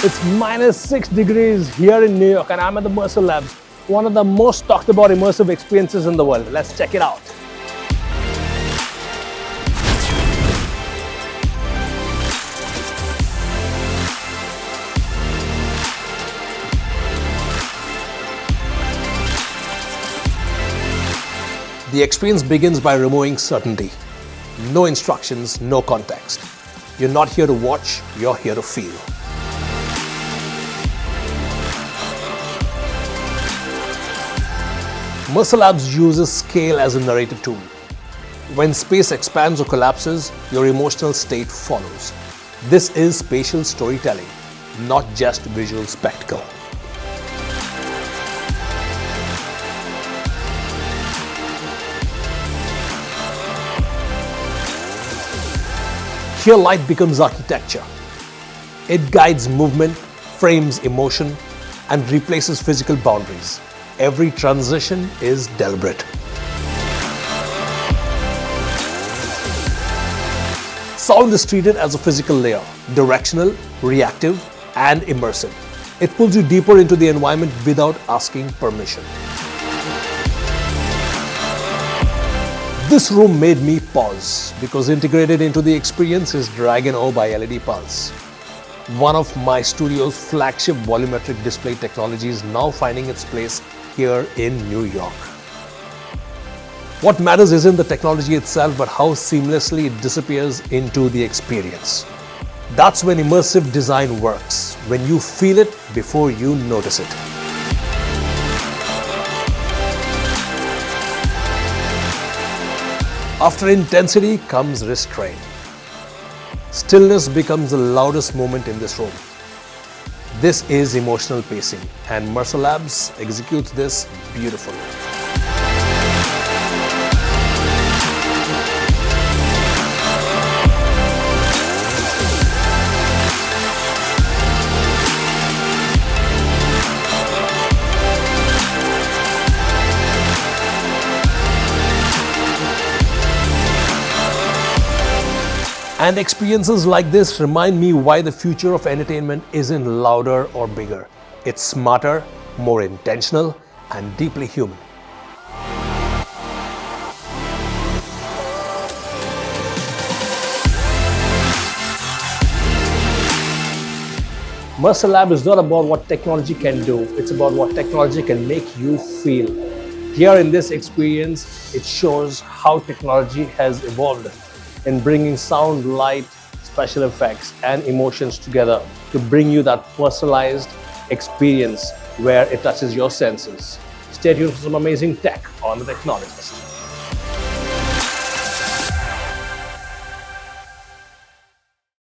It's -6 degrees here in New York and I'm at the Mercer Labs, one of the most talked about immersive experiences in the world. Let's check it out. The experience begins by removing certainty. No instructions, no context. You're not here to watch, you're here to feel. Mercer Labs uses scale as a narrative tool. When space expands or collapses, your emotional state follows. This is spatial storytelling, not just visual spectacle. Here light becomes architecture. It guides movement, frames emotion, and replaces physical boundaries. Every transition is deliberate. Sound is treated as a physical layer, directional, reactive, and immersive. It pulls you deeper into the environment without asking permission. This room made me pause because integrated into the experience is Dragon O by LED Pulse. One of my studio's flagship volumetric display technologies now finding its place here in New York. What matters isn't the technology itself, but how seamlessly it disappears into the experience. That's when immersive design works, when you feel it before you notice it. After intensity comes restraint. Stillness becomes the loudest moment in this room. This is emotional pacing, and Mercer Labs executes this beautifully. And experiences like this remind me why the future of entertainment isn't louder or bigger. It's smarter, more intentional, and deeply human. Mercer Lab is not about what technology can do, it's about what technology can make you feel. Here in this experience, it shows how technology has evolved in bringing sound, light, special effects, and emotions together to bring you that personalized experience where it touches your senses. Stay tuned for some amazing tech on the Technologist.